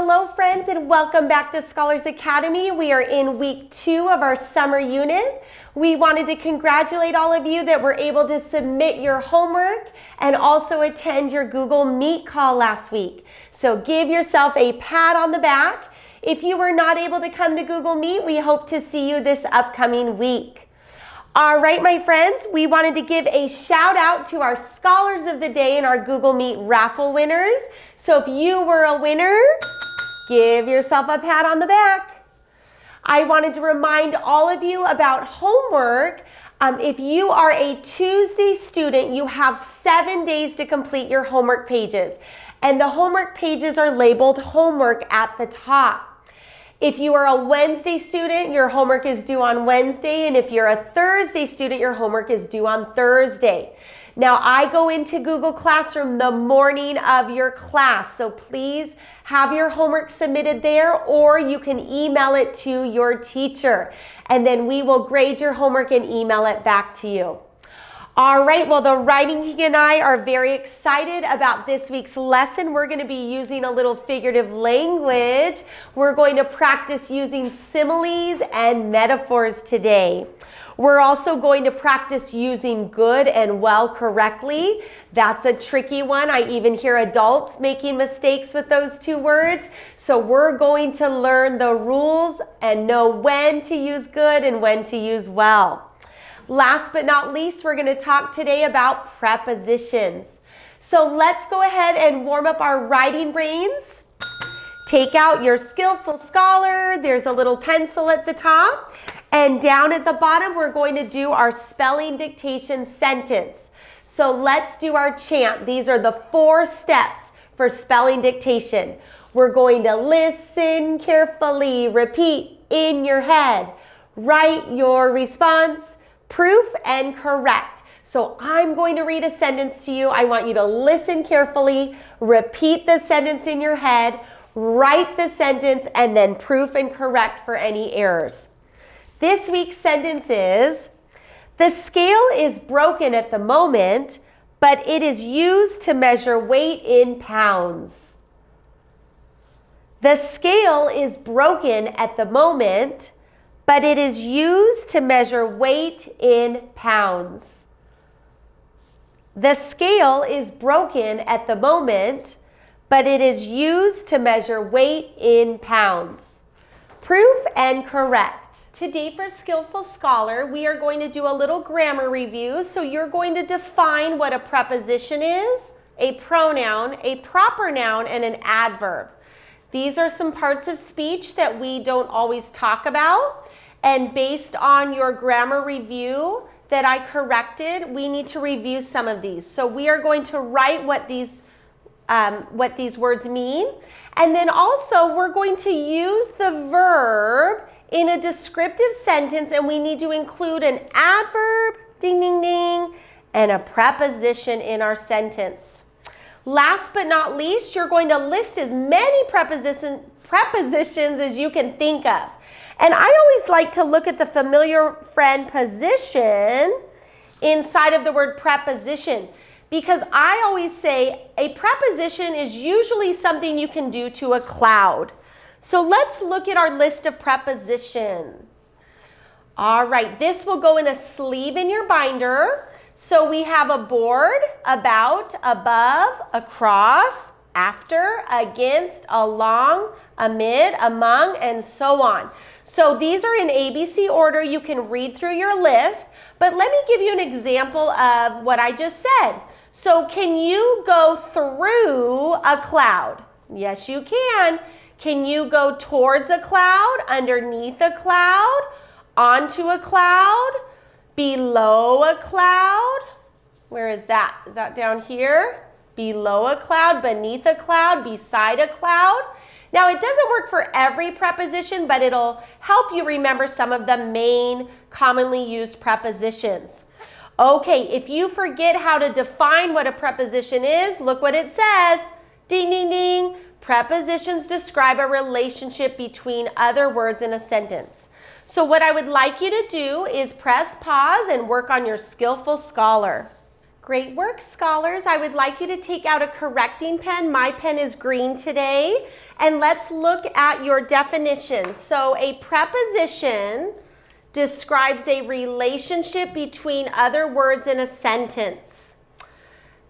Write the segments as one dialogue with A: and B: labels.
A: Hello friends, and welcome back to Scholars Academy. We are in week 2 of our summer unit. We wanted to congratulate all of you that were able to submit your homework and also attend your Google Meet call last week. So give yourself a pat on the back. If you were not able to come to Google Meet, we hope to see you this upcoming week. All right, my friends, we wanted to give a shout out to our Scholars of the Day and our Google Meet raffle winners. So if you were a winner, give yourself a pat on the back. I wanted to remind all of you about homework. If you are a Tuesday student, you have 7 days to complete your homework pages. And the homework pages are labeled homework at the top. If you are a Wednesday student, your homework is due on Wednesday. And if you're a Thursday student, your homework is due on Thursday. Now, I go into Google Classroom the morning of your class, so please have your homework submitted there, or you can email it to your teacher, and then we will grade your homework and email it back to you. All right, well, the Writing King and I are very excited about this week's lesson. We're going to be using a little figurative language. We're going to practice using similes and metaphors today. We're also going to practice using good and well correctly. That's a tricky one. I even hear adults making mistakes with those two words. So we're going to learn the rules and know when to use good and when to use well. Last but not least, we're going to talk today about prepositions. So let's go ahead and warm up our writing brains. Take out your Skillful Scholar. There's a little pencil at the top. And down at the bottom, we're going to do our spelling dictation sentence. So let's do our chant. These are the 4 steps for spelling dictation. We're going to listen carefully, repeat in your head, write your response, proof, and correct. So I'm going to read a sentence to you. I want you to listen carefully, repeat the sentence in your head, write the sentence, and then proof and correct for any errors. This week's sentence is, the scale is broken at the moment, but it is used to measure weight in pounds. The scale is broken at the moment, but it is used to measure weight in pounds. The scale is broken at the moment, but it is used to measure weight in pounds. Proof and correct. Today for Skillful Scholar, we are going to do a little grammar review. So you're going to define what a preposition is, a pronoun, a proper noun, and an adverb. These are some parts of speech that we don't always talk about. And based on your grammar review that I corrected, we need to review some of these. So we are going to write what these words mean. And then also we're going to use the verb in a descriptive sentence, and we need to include an adverb, ding, ding, ding, and a preposition in our sentence. Last but not least, you're going to list as many prepositions as you can think of. And I always like to look at the familiar friend position inside of the word preposition, because I always say a preposition is usually something you can do to a cloud. So let's look at our list of prepositions. All right, this will go in a sleeve in your binder. So we have aboard, about, above, across, after, against, along, amid, among, and so on. So these are in ABC order. You can read through your list, but let me give you an example of what I just said. So can you go through a cloud? Yes, you can. Can you go towards a cloud, underneath a cloud, onto a cloud, below a cloud? Where is that? Is that down here? Below a cloud, beneath a cloud, beside a cloud? Now, it doesn't work for every preposition, but it'll help you remember some of the main commonly used prepositions. Okay, if you forget how to define what a preposition is, look what it says. Ding, ding, ding. Prepositions describe a relationship between other words in a sentence. So what I would like you to do is press pause and work on your Skillful Scholar. Great work, scholars. I would like you to take out a correcting pen. My pen is green today. And let's look at your definition. So a preposition describes a relationship between other words in a sentence.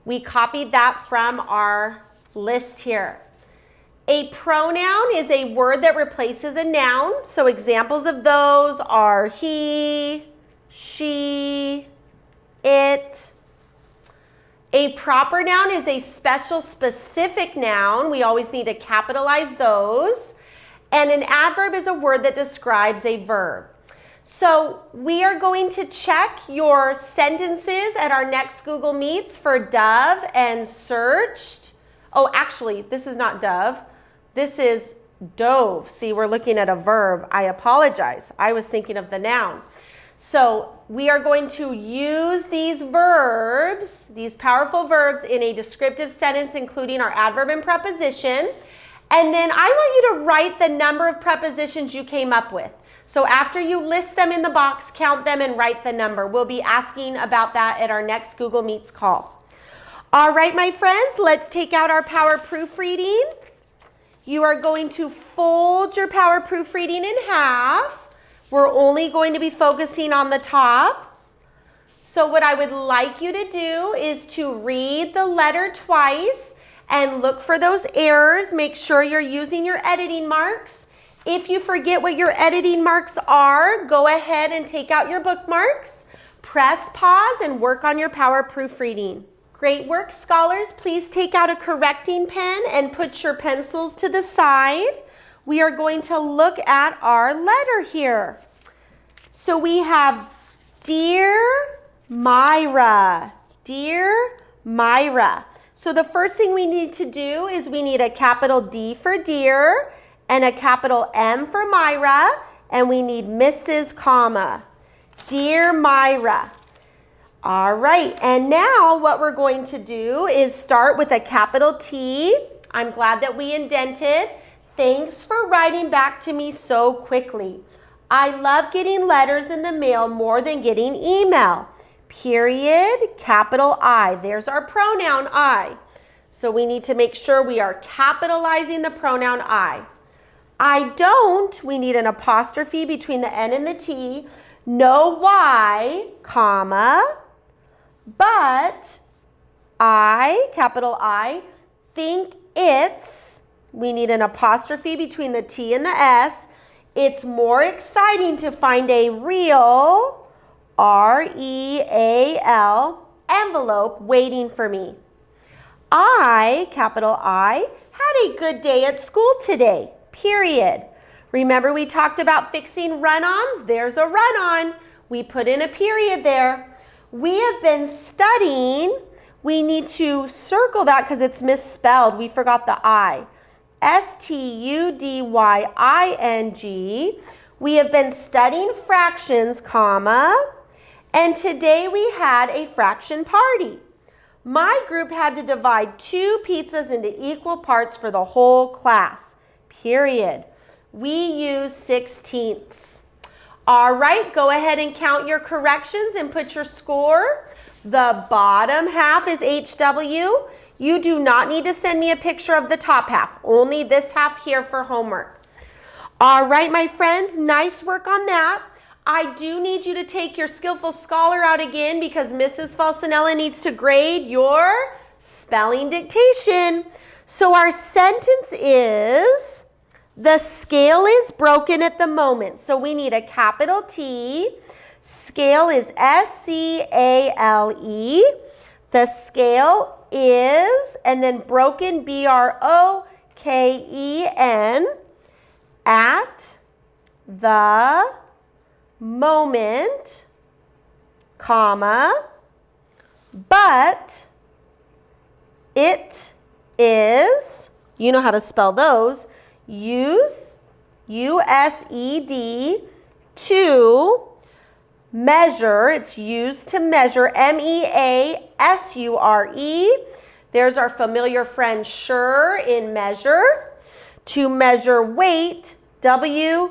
A: We copied that from our list here. A pronoun is a word that replaces a noun. So examples of those are he, she, it. A proper noun is a special specific noun. We always need to capitalize those. And an adverb is a word that describes a verb. So we are going to check your sentences at our next Google Meets for dove and searched. Oh, actually, this is not dove. This is dove. See, we're looking at a verb. I apologize. I was thinking of the noun. So we are going to use these verbs, these powerful verbs, in a descriptive sentence, including our adverb and preposition. And then I want you to write the number of prepositions you came up with. So after you list them in the box, count them and write the number. We'll be asking about that at our next Google Meets call. All right, my friends, let's take out our power proofreading. You are going to fold your power proofreading in half. We're only going to be focusing on the top. So what I would like you to do is to read the letter twice and look for those errors. Make sure you're using your editing marks. If you forget what your editing marks are, go ahead and take out your bookmarks, press pause, and work on your power proofreading. Great work, scholars. Please take out a correcting pen and put your pencils to the side. We are going to look at our letter here. So we have Dear Myra. Dear Myra. So the first thing we need to do is we need a capital D for dear and a capital M for Myra, and we need Mrs. comma. Dear Myra. All right, and now what we're going to do is start with a capital T. I'm glad that we indented. Thanks for writing back to me so quickly. I love getting letters in the mail more than getting email. Period, capital I. There's our pronoun I. So we need to make sure we are capitalizing the pronoun I. I don't, we need an apostrophe between the N and the T. No Y, comma, but I, capital I, think it's, we need an apostrophe between the T and the S. It's more exciting to find a real, R-E-A-L, envelope waiting for me. I, capital I, had a good day at school today, period. Remember we talked about fixing run-ons? There's a run-on. We put in a period there. We have been studying. We need to circle that because it's misspelled. We forgot the I. S-T-U-D-Y-I-N-G. We have been studying fractions, comma, and today we had a fraction party. My group had to divide 2 pizzas into equal parts for the whole class, period. We use 16ths. All right, go ahead and count your corrections and put your score. The bottom half is HW. You do not need to send me a picture of the top half, only this half here for homework. All right, my friends, nice work on that. I do need you to take your Skillful Scholar out again because Mrs. Falsanella needs to grade your spelling dictation. So our sentence is, the scale is broken at the moment. So we need a capital T. Scale is S-C-A-L-E. The scale is, and then broken, B-R-O-K-E-N, at the moment, comma, but it is, you know how to spell those, use, U-S-E-D, to measure. It's used to measure, M-E-A-S-U-R-E. There's our familiar friend sure in measure. To measure weight, W-E-I-G-H-T.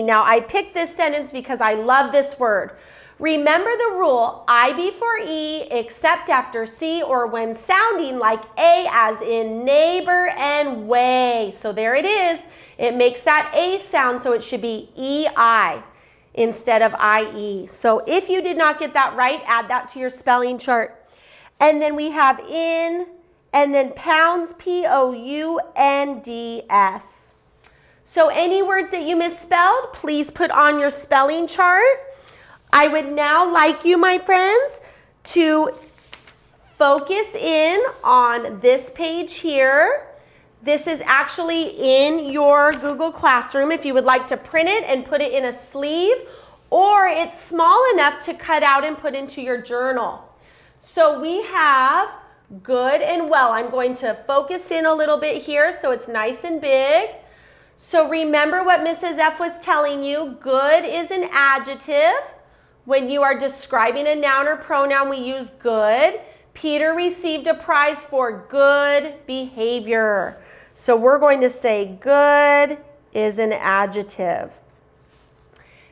A: Now I picked this sentence because I love this word. Remember the rule, I before E except after C or when sounding like A as in neighbor and way. So there it is. It makes that A sound, so it should be EI instead of IE. So if you did not get that right, add that to your spelling chart. And then we have in and then pounds, P-O-U-N-D-S. So any words that you misspelled, please put on your spelling chart. I would now like you, my friends, to focus in on this page here. This is actually in your Google Classroom if you would like to print it and put it in a sleeve, or it's small enough to cut out and put into your journal. So we have good and well. I'm going to focus in a little bit here so it's nice and big. So remember what Mrs. F was telling you. Good is an adjective. When you are describing a noun or pronoun, we use good. Peter received a prize for good behavior. So we're going to say good is an adjective.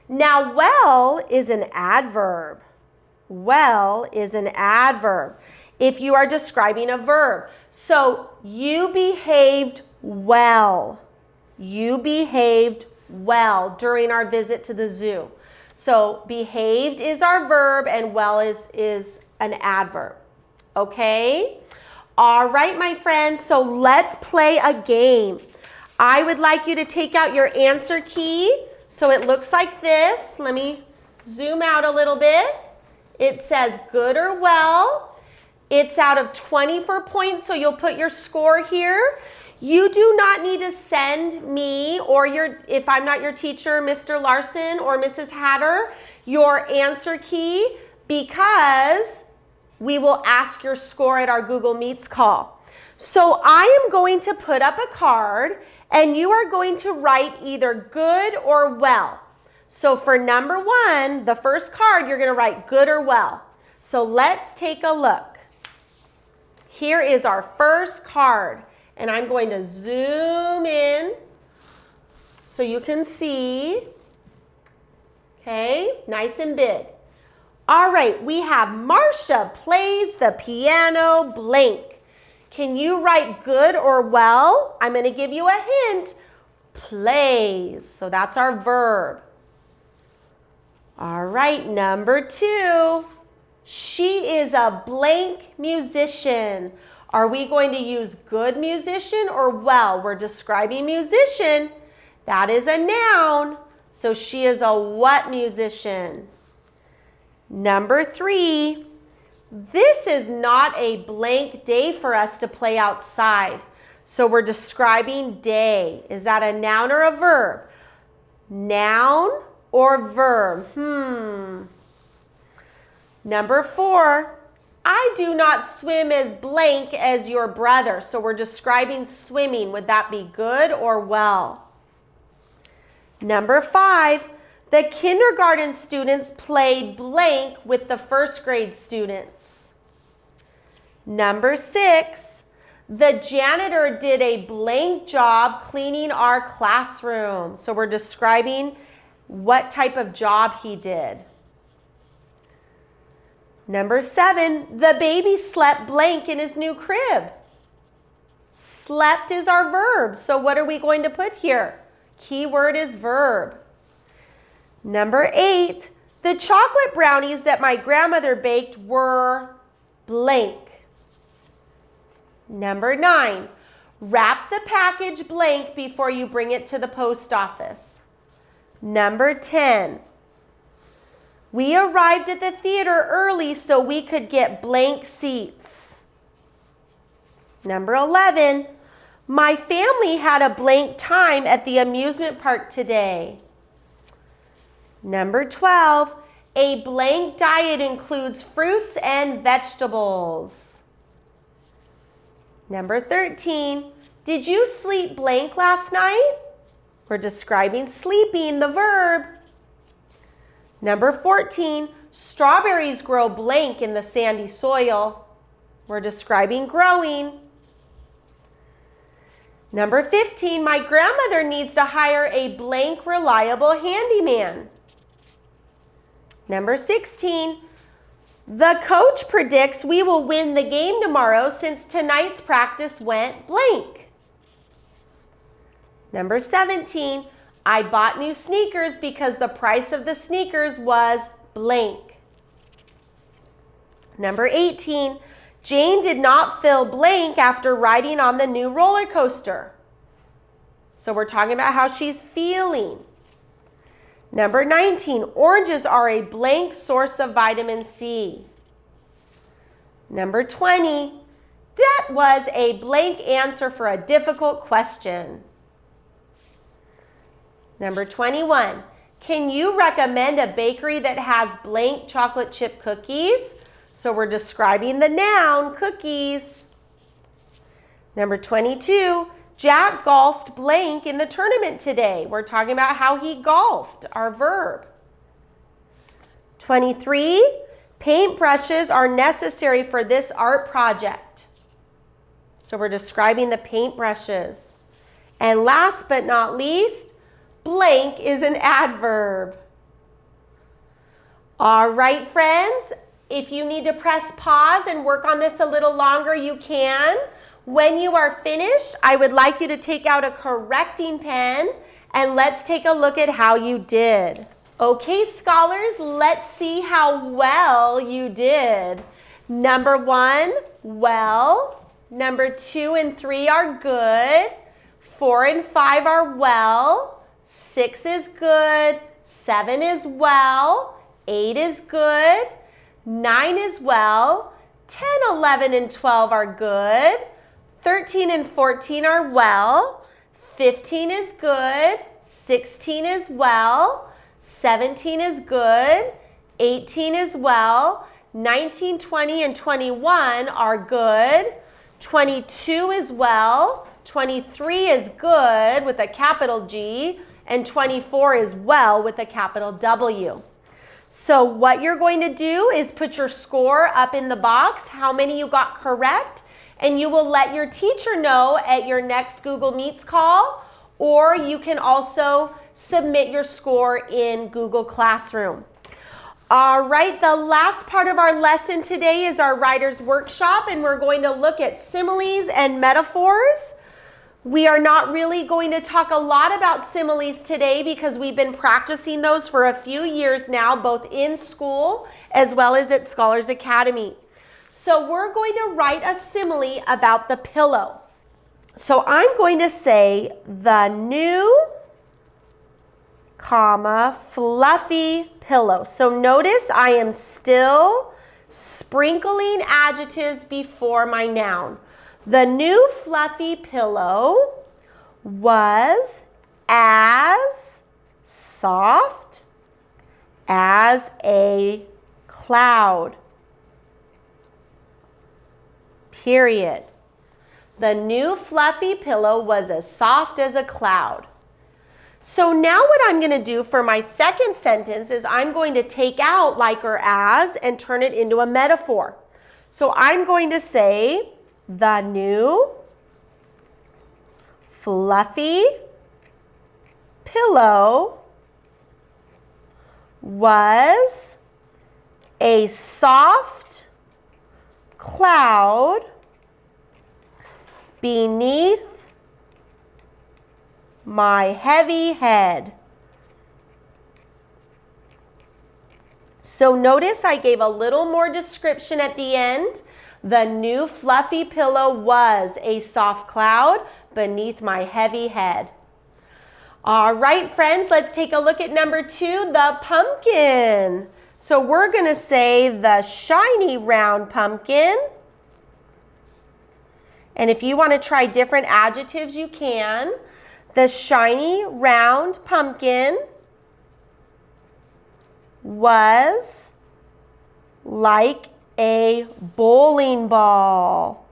A: Now, well is an adverb. Well is an adverb if you are describing a verb. So you behaved well. You behaved well during our visit to the zoo. So behaved is our verb and well is an adverb. Okay? All right, my friends, so let's play a game. I would like you to take out your answer key. So it looks like this. Let me zoom out a little bit. It says good or well. It's out of 24 points, so you'll put your score here. You do not need to send me or if I'm not your teacher, Mr. Larson or Mrs. Hatter, your answer key because we will ask your score at our Google Meets call. So I am going to put up a card and you are going to write either good or well. So for number 1, the first card, you're going to write good or well. So let's take a look. Here is our first card. And I'm going to zoom in so you can see. Okay, nice and big. All right, we have Marcia plays the piano blank. Can you write good or well? I'm going to give you a hint. Plays. So that's our verb. All right, number 2. She is a blank musician. Are we going to use good musician or well? We're describing musician. That is a noun. So she is a what musician? Number 3. This is not a blank day for us to play outside. So we're describing day. Is that a noun or a verb? Noun or verb? Number 4. I do not swim as blank as your brother. So we're describing swimming. Would that be good or well? Number 5, the kindergarten students played blank with the first grade students. Number 6, the janitor did a blank job cleaning our classroom. So we're describing what type of job he did. Number 7, the baby slept blank in his new crib. Slept is our verb. So what are we going to put here? Keyword is verb. Number 8, the chocolate brownies that my grandmother baked were blank. Number 9, wrap the package blank before you bring it to the post office. Number 10, we arrived at the theater early so we could get blank seats. Number 11, my family had a blank time at the amusement park today. Number 12, a blank diet includes fruits and vegetables. Number 13, did you sleep blank last night? We're describing sleeping, the verb. Number 14, strawberries grow blank in the sandy soil. We're describing growing. Number 15, my grandmother needs to hire a blank reliable handyman. Number 16, the coach predicts we will win the game tomorrow since tonight's practice went blank. Number 17, I bought new sneakers because the price of the sneakers was blank. Number 18, Jane did not fill blank after riding on the new roller coaster. So we're talking about how she's feeling. Number 19, oranges are a blank source of vitamin C. Number 20, that was a blank answer for a difficult question. Number 21, can you recommend a bakery that has blank chocolate chip cookies? So we're describing the noun, cookies. Number 22, Jack golfed blank in the tournament today. We're talking about how he golfed, our verb. 23, paintbrushes are necessary for this art project. So we're describing the paintbrushes. And last but not least, blank is an adverb. All right, friends, if you need to press pause and work on this a little longer, you can. When you are finished, I would like you to take out a correcting pen and let's take a look at how you did. Okay, scholars, let's see how well you did. Number 1, well. Number 2 and 3 are good. 4 and 5 are well. 6 is good. 7 is well. 8 is good. 9 is well. 10, 11, and 12 are good. 13 and 14 are well. 15 is good. 16 is well. 17 is good. 18 is well. 19, 20, and 21 are good. 22 is well. 23 is good with a capital G. And 24 is well with a capital W. So what you're going to do is put your score up in the box, how many you got correct, and you will let your teacher know at your next Google Meets call, or you can also submit your score in Google Classroom. All right, the last part of our lesson today is our writer's workshop, and we're going to look at similes and metaphors. We are not really going to talk a lot about similes today because we've been practicing those for a few years now, both in school as well as at Scholars Academy. So we're going to write a simile about the pillow. So I'm going to say the new, comma, fluffy pillow. So notice I am still sprinkling adjectives before my noun. The new fluffy pillow was as soft as a cloud. Period. The new fluffy pillow was as soft as a cloud. So now what I'm going to do for my second sentence is I'm going to take out like or as and turn it into a metaphor. So I'm going to say the new fluffy pillow was a soft cloud beneath my heavy head. So notice I gave a little more description at the end. The new fluffy pillow was a soft cloud beneath my heavy head. All right, friends, let's take a look at number 2, the pumpkin. So we're going to say the shiny round pumpkin. And if you want to try different adjectives, you can. The shiny round pumpkin was like a bowling ball.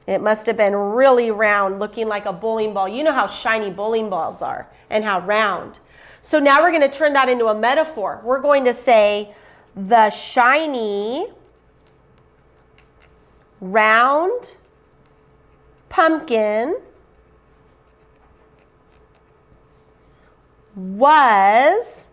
A: It must have been really round, looking like a bowling ball. You know how shiny bowling balls are and how round. So now we're going to turn that into a metaphor. We're going to say the shiny round pumpkin was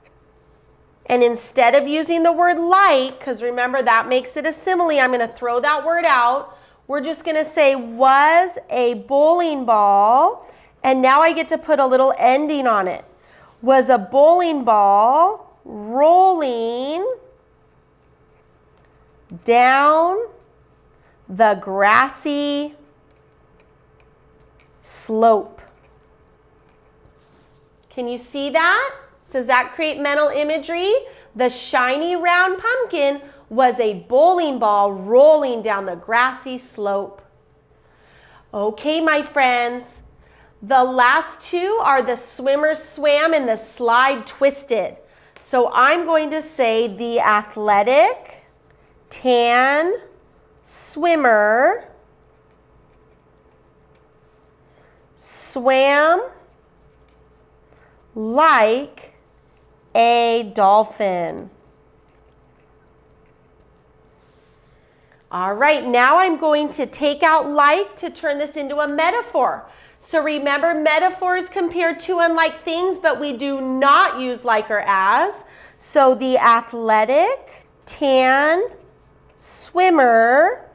A: And instead of using the word like, because remember that makes it a simile, I'm going to throw that word out. We're just going to say was a bowling ball. And now I get to put a little ending on it. Was a bowling ball rolling down the grassy slope. Can you see that? Does that create mental imagery? The shiny round pumpkin was a bowling ball rolling down the grassy slope. Okay, my friends. The last two are the swimmer swam and the slide twisted. So I'm going to say the athletic tan swimmer swam like a dolphin. All right, now I'm going to take out like to turn this into a metaphor. So remember, metaphors compare two unlike things, but we do not use like or as. So the athletic tan swimmer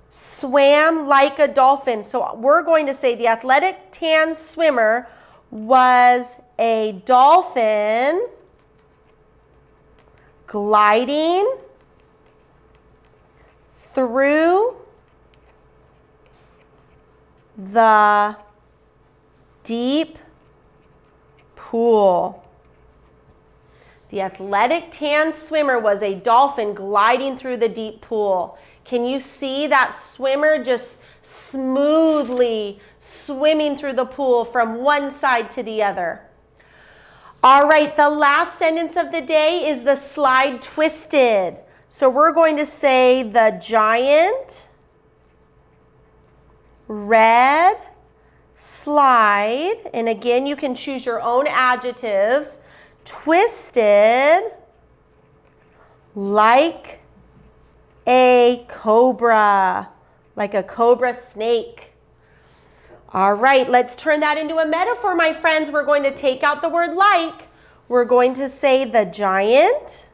A: swam like a dolphin. So we're going to say the athletic tan swimmer was a dolphin gliding through the deep pool. The athletic tan swimmer was a dolphin gliding through the deep pool. Can you see that swimmer just smoothly swimming through the pool from one side to the other? All right, the last sentence of the day is the slide twisted. So we're going to say the giant red slide, and again you can choose your own adjectives, twisted like a cobra, like a cobra snake. All right, let's turn that into a metaphor, my friends. We're going to take out the word like. We're going to say the giant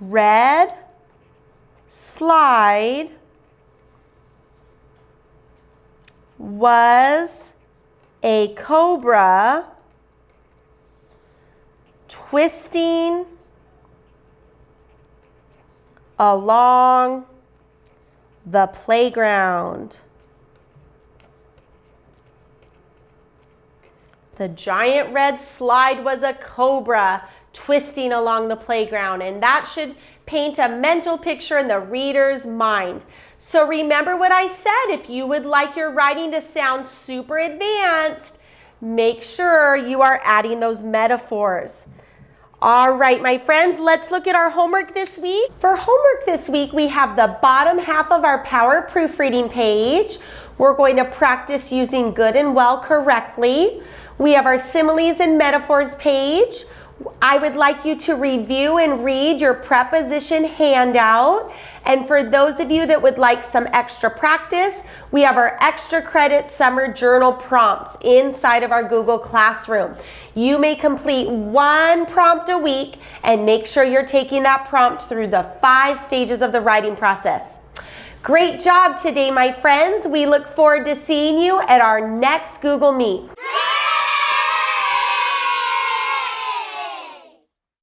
A: red slide was a cobra twisting along the playground. The giant red slide was a cobra twisting along the playground, and that should paint a mental picture in the reader's mind. So remember what I said, if you would like your writing to sound super advanced, make sure you are adding those metaphors. All right, my friends, let's look at our homework this week. For homework this week, we have the bottom half of our power proofreading page. We're going to practice using good and well correctly. We have our similes and metaphors page. I would like you to review and read your preposition handout. And for those of you that would like some extra practice, we have our extra credit summer journal prompts inside of our Google Classroom. You may complete one prompt a week and make sure you're taking that prompt through the 5 stages of the writing process. Great job today, my friends. We look forward to seeing you at our next Google Meet.